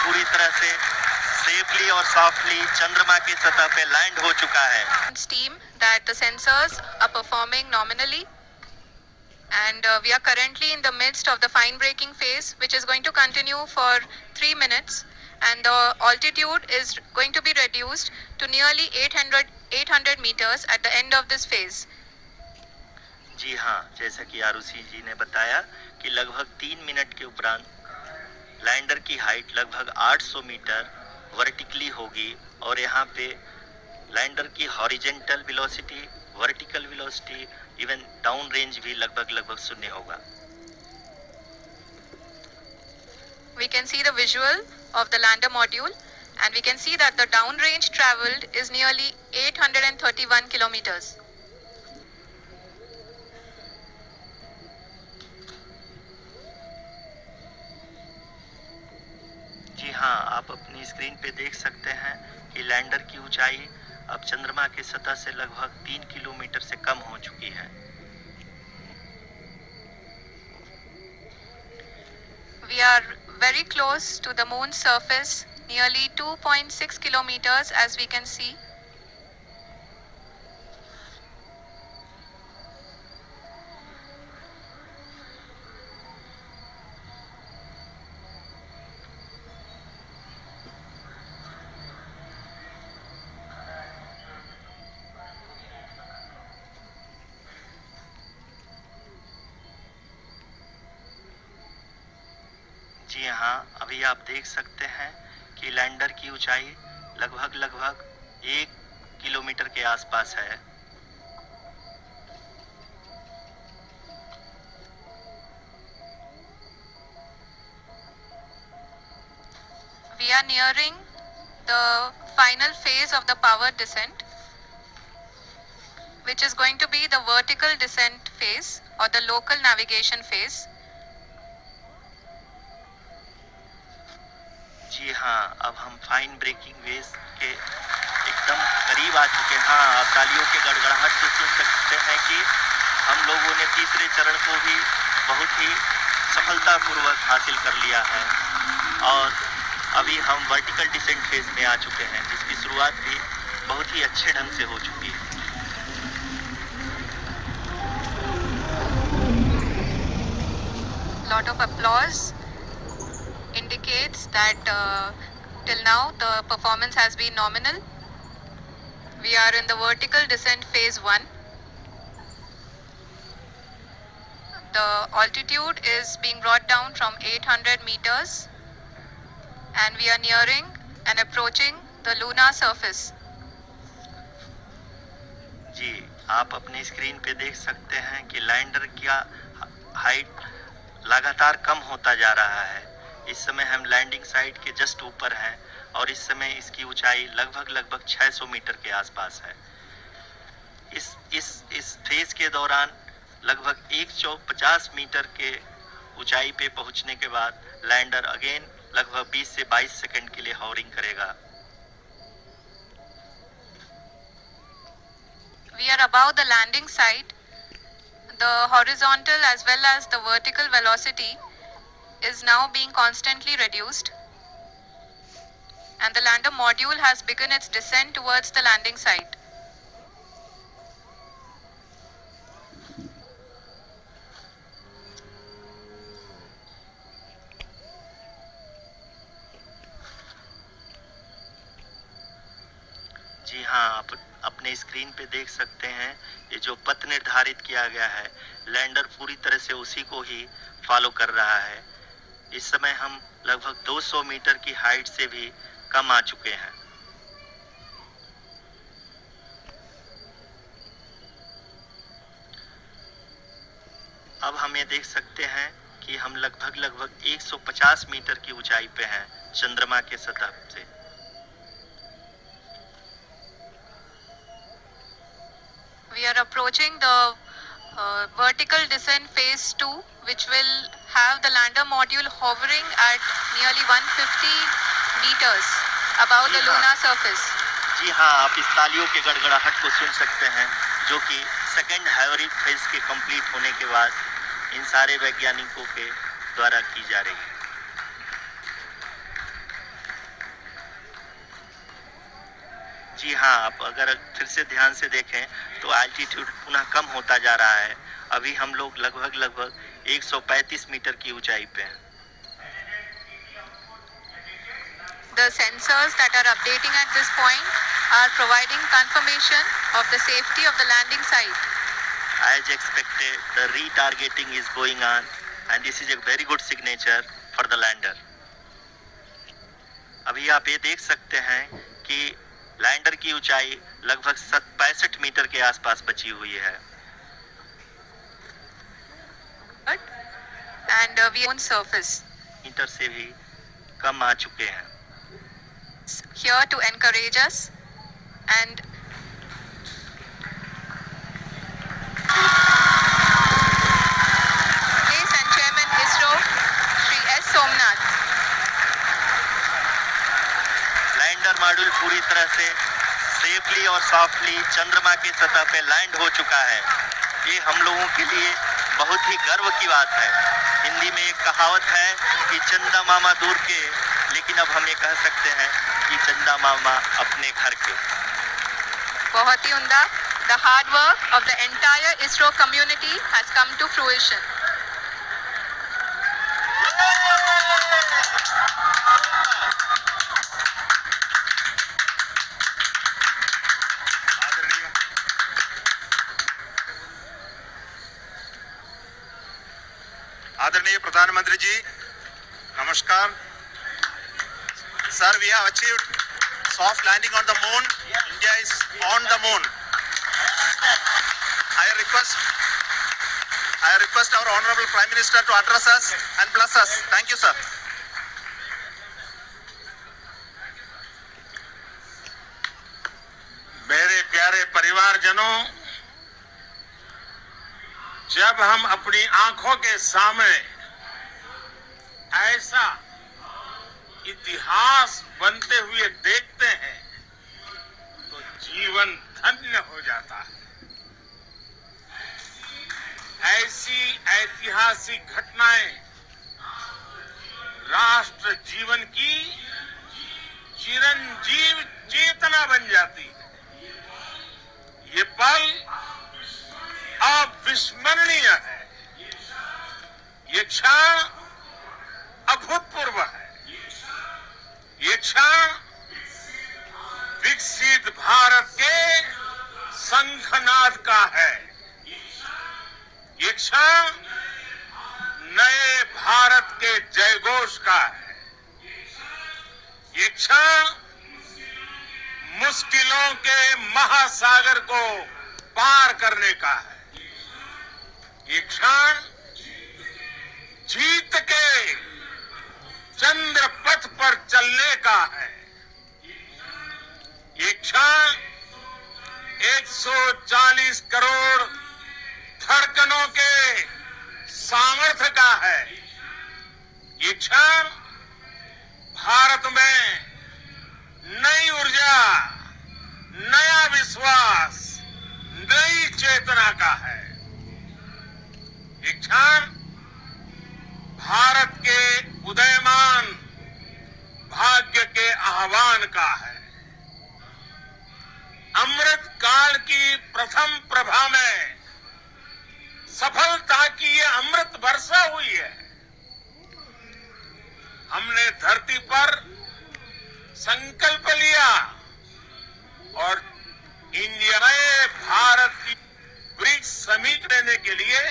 पूरी तरह से सेफली और सॉफ्टली चंद्रमा की सतह पे लैंड हो चुका है। Steam that the sensors are performing nominally, and we are currently in the midst of the fine braking phase, which is going to continue for 3 minutes, and the altitude is going to be reduced to nearly 800 meters at the end of this phase. जी हाँ, जैसा कि आरुषि जी ने बताया कि लगभग 3 minute के उपरांत lander की हाइट लगभग 800 मीटर वर्टिकली होगी और यहाँ पे लैंडर की horizontal velocity, vertical velocity, even down range भी लगभग शून्य होगा। We can see the visual of the lander module, and we can see that the down range traveled is nearly 831 kilometers. जी हाँ, आप अपनी स्क्रीन पे देख सकते हैं कि लैंडर की ऊंचाई अब चंद्रमा के सतह से लगभग 3 किलोमीटर से कम हो चुकी है। We are very close to the moon's surface, nearly 2.6 kilometers as we can see. जी हाँ, अभी आप देख सकते हैं कि लैंडर की ऊंचाई लगभग 1 किलोमीटर के आसपास है। We are nearing the final phase of the power descent, which is going to be the vertical descent phase or the local navigation phase. जी हाँ, अब हम फाइन ब्रेकिंग वेव के एकदम करीब आ चुके हैं। हाँ, आप तालियों के गड़गड़ाहट से सुन सकते हैं कि हम लोगों ने तीसरे चरण को भी बहुत ही सफलतापूर्वक हासिल कर लिया है और अभी हम वर्टिकल डिसेंट फेज में आ चुके हैं, जिसकी शुरुआत भी बहुत ही अच्छे ढंग से हो चुकी है। Lot of applause indicates that till now the performance has been nominal. We are in the vertical descent phase 1. The altitude is being brought down from 800 meters, and we are nearing and approaching the lunar surface. जी, आप अपनी screen पे देख सकते हैं कि lander का height लगातार कम होता जा रहा है। इस समय हम लैंडिंग साइट के जस्ट ऊपर हैं और इस समय इसकी ऊंचाई लगभग 600 मीटर के आसपास है। इस फेज के दौरान लगभग 150 मीटर के ऊंचाई पे पहुंचने के बाद लैंडर अगेन लगभग 20 से 22 सेकंड के लिए हॉवरिंग करेगा। We are above the landing site. The horizontal as well as the vertical velocity is now being constantly reduced, and the lander module has begun its descent towards the landing site. जी हाँ, आप अपने screen पे देख सकते हैं ये जो पथ निर्धारित किया गया है, लैंडर पूरी तरह से उसी को ही फॉलो कर रहा है। इस समय हम लगभग 200 मीटर की हाइट से भी कम आ चुके हैं। अब हम ये देख सकते हैं कि हम लगभग 150 मीटर की ऊंचाई पे हैं चंद्रमा के सतह से। We are approaching the vertical descent phase 2, which will have the lander module hovering at nearly 150 meters above the lunar surface. जी हाँ, आप इस तालियों के गड़गड़ाहट को सुन सकते हैं, जो कि सेकेंड हाइब्रिड फेज के कंप्लीट होने के बाद इन सारे वैज्ञानिकों के द्वारा की जा रही है। जी हाँ, आप अगर फिर से ध्यान से देखें तो एल्टीट्यूड पुनः कम होता जा रहा है। अभी हम लोग लगभग 135 मीटर की ऊंचाई पे हैं। The sensors that are updating at this point are providing confirmation of the safety of the landing site. As expected, the retargeting is going on and this is a very good signature for the lander. अभी आप ये देख सकते हैं कि lander की ऊंचाई लगभग 65 मीटर के आसपास बची हुई है। And we on surface. Metre से भी कम आ चुके हैं। Here to encourage us and place and Chairman ISRO Shri S. Somnath. Lander module पूरी तरह से सेफली और सॉफ्टली चंद्रमा की सतह पे लैंड हो चुका है। ये हम लोगों के लिए बहुत ही गर्व की बात है। हिंदी में एक कहावत है कि चंदा मामा दूर के, लेकिन अब हम ये कह सकते हैं कि चंदा मामा अपने घर के। बहुत ही उम्दा। The hard work of the entire ISRO community has come to fruition. आदरणीय प्रधानमंत्री जी, नमस्कार। Sir, we have achieved soft landing on the moon. India is on the moon. I request our Honorable Prime Minister to address us and bless us. Thank you, sir. मेरे प्यारे परिवारजनों, जब हम अपनी आंखों के सामने ऐसा इतिहास बनते हुए देखते हैं तो जीवन धन्य हो जाता है। ऐसी ऐतिहासिक घटनाएं राष्ट्र जीवन की चिरंजीव चेतना बन जाती है। ये पल अविस्मरणीय है। ये क्षण अभूतपूर्व है। ये क्षण विकसित भारत के शंखनाद का है। ये क्षण नए भारत के जयघोष का है। ये क्षण मुश्किलों के महासागर को पार करने का है। ये क्षण जीत के चंद्र पथ पर चलने का है। ये क्षण 140 करोड़ धड़कनों के सामर्थ्य का है। ये क्षण भारत में नई ऊर्जा, नया विश्वास, नई चेतना का है। ये क्षण भारत के उदयमान भाग्य के आह्वान का है। अमृत काल की प्रथम प्रभा में सफलता की ये अमृत वर्षा हुई है। हमने धरती पर संकल्प लिया और इंडिया में भारत की ब्रिक्स समिट लेने के लिए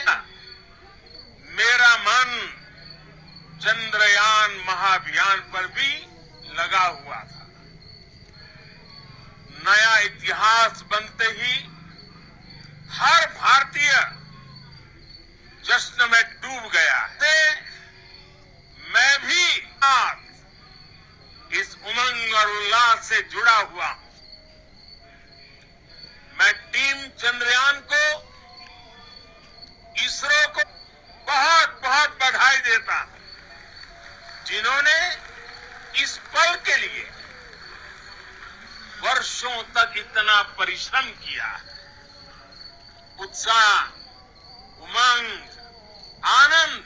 मेरा मन चंद्रयान महाअभियान पर भी लगा हुआ था। नया इतिहास बनते ही हर भारतीय जश्न में डूब गया है। मैं भी इस उमंग और उल्लास से जुड़ा हुआ हूं। मैं टीम चंद्रयान को, इसरो को बहुत बहुत बधाई देता हूं, जिन्होंने इस पल के लिए वर्षों तक इतना परिश्रम किया। उत्साह, उमंग, आनंद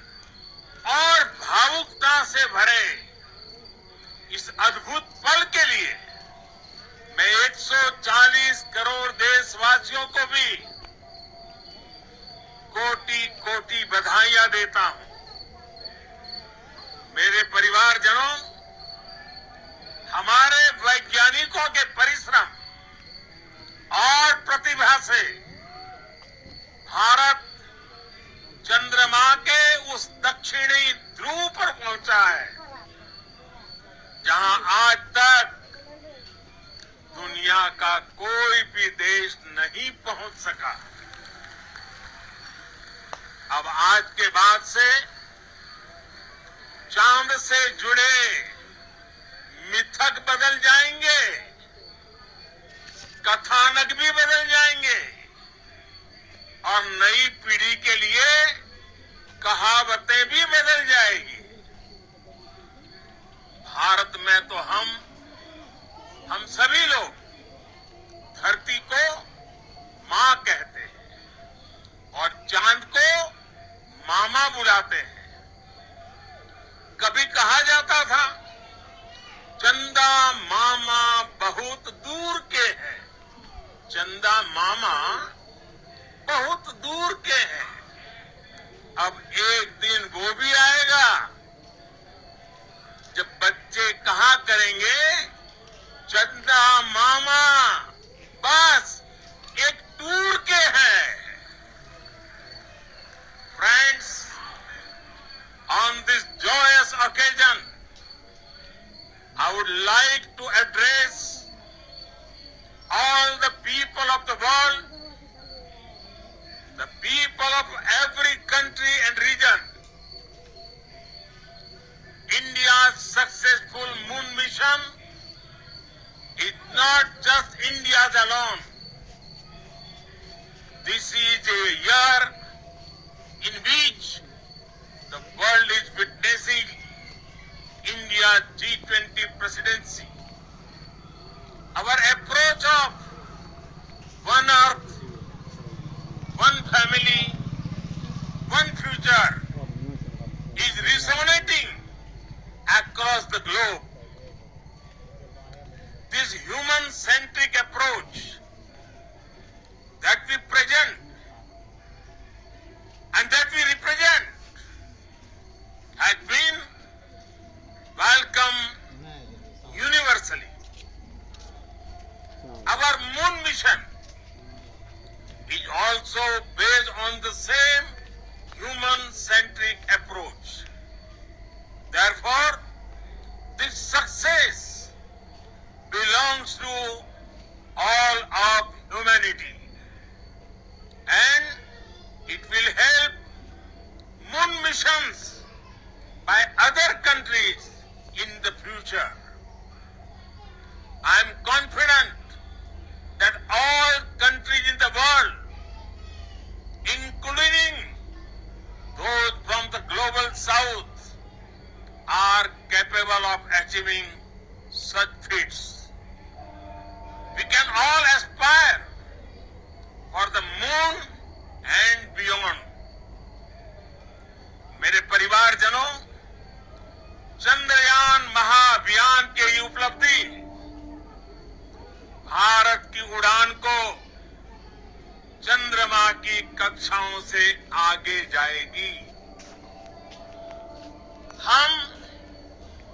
और भावुकता से भरे इस अद्भुत पल के लिए मैं 140 करोड़ देशवासियों को भी कोटि कोटि बधाइयां देता हूं। मेरे परिवारजनों, हमारे वैज्ञानिकों के परिश्रम और प्रतिभा से भारत चंद्रमा के उस दक्षिणी ध्रुव पर पहुंचा है जहां आज तक दुनिया का कोई भी देश नहीं पहुंच सका। अब आज के बाद से चांद से जुड़े मिथक बदल जाएंगे, कथानक भी बदल जाएंगे और नई पीढ़ी के लिए कहावतें भी बदल जाएगी। भारत में तो हम सभी लोग धरती को मां कहते हैं और चांद को मामा बुलाते हैं। कभी कहा जाता था चंदा मामा बहुत दूर के हैं, चंदा मामा बहुत दूर के हैं। अब एक दिन वो भी आएगा जब बच्चे कहा करेंगे चंदा मामा बस एक टूर के हैं। Friends, on this joyous occasion, I would like to address all the people of the world, the people of every country and region. India's successful moon mission is not just India's alone. This is a year in which the world is witnessing India's G20 presidency. Our approach of one earth, one family, one future is resonating across the globe. This human-centric approach that we present and that we represent has been welcomed universally. Our moon mission is also based on the same human-centric approach. Therefore, this success belongs to all of humanity, and it will help moon missions by other countries in the future. I am confident that all countries in the world, including those from the global south, are capable of achieving such feats. We can all aspire for the moon and beyond. मेरे परिवारजनों, चंद्रयान महाअभियान की ये उपलब्धि भारत की उड़ान को चंद्रमा की कक्षाओं से आगे जाएगी। हम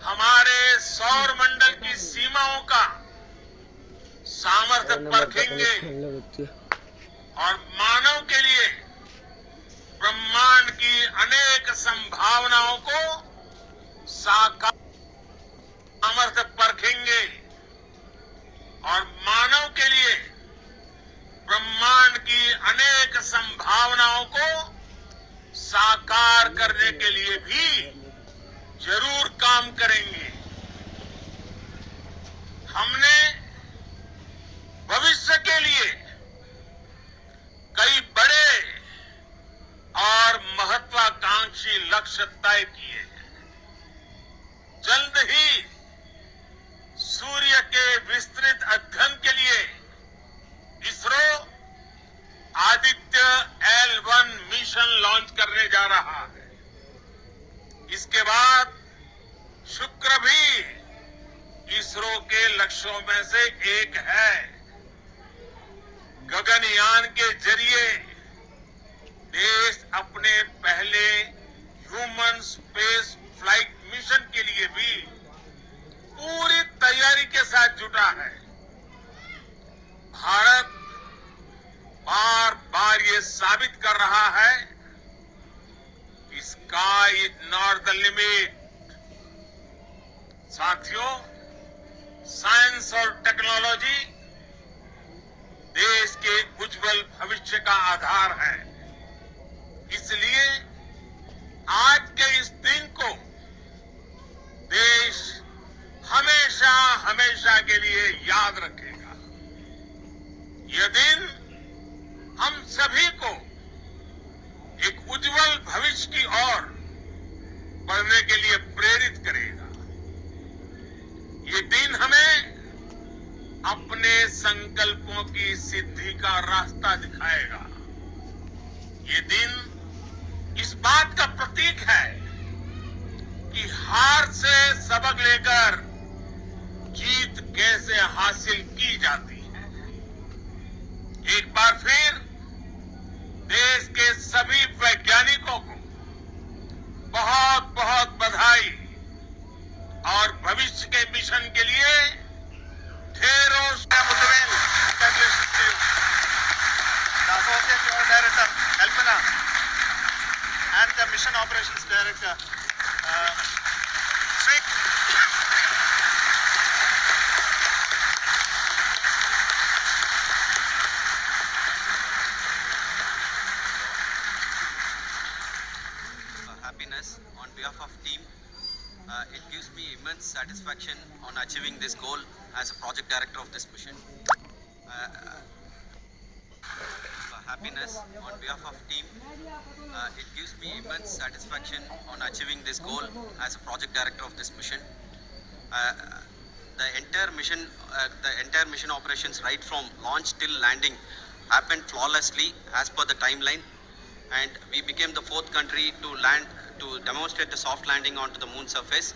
हमारे सौर मंडल की सीमाओं का सामर्थ्य परखेंगे और मानव के लिए ब्रह्मांड की अनेक संभावनाओं को साकार सामर्थ्य परखेंगे और मानव के लिए ब्रह्मांड की अनेक संभावनाओं को साकार करने के लिए भी जरूर काम करेंगे। हमने भविष्य के लिए कई बड़े और महत्वाकांक्षी लक्ष्य तय किए हैं। जल्द ही सूर्य के विस्तृत अध्ययन के लिए ISRO Aditya L1 mission launch करने जा रहा है। इसके बाद शुक्र भी इसरो के लक्ष्यों में से एक है। गगनयान के जरिए देश अपने पहले ह्यूमन स्पेस फ्लाइट मिशन के लिए भी पूरी तैयारी के साथ जुटा है। भारत बार बार ये साबित कर रहा है कि sky is not the limit. साथियों, साइंस और टेक्नोलॉजी देश के उज्जवल भविष्य का आधार है। इसलिए आज के इस दिन को देश हमेशा हमेशा के लिए याद रखेगा। यह दिन हम सभी को एक उज्जवल भविष्य की ओर बढ़ने के लिए प्रेरित करेगा। ये दिन हमें अपने संकल्पों की सिद्धि का रास्ता दिखाएगा। ये दिन इस बात का प्रतीक है कि हार से सबक लेकर जीत कैसे हासिल की जाती है। एक बार फिर देश के सभी वैज्ञानिकों को बहुत बहुत बधाई और भविष्य के मिशन के लिए ढेरों मुतमिल The Associate Director, Kalpana, and the Mission Operations Director, Sri. Happiness on behalf of team. It gives me immense satisfaction on achieving this goal as a project director of this mission. Happiness on behalf of team. It gives me immense satisfaction on achieving this goal as a project director of this mission. The entire mission operations right from launch till landing happened flawlessly as per the timeline, and we became the 4th country to demonstrate the soft landing onto the moon surface.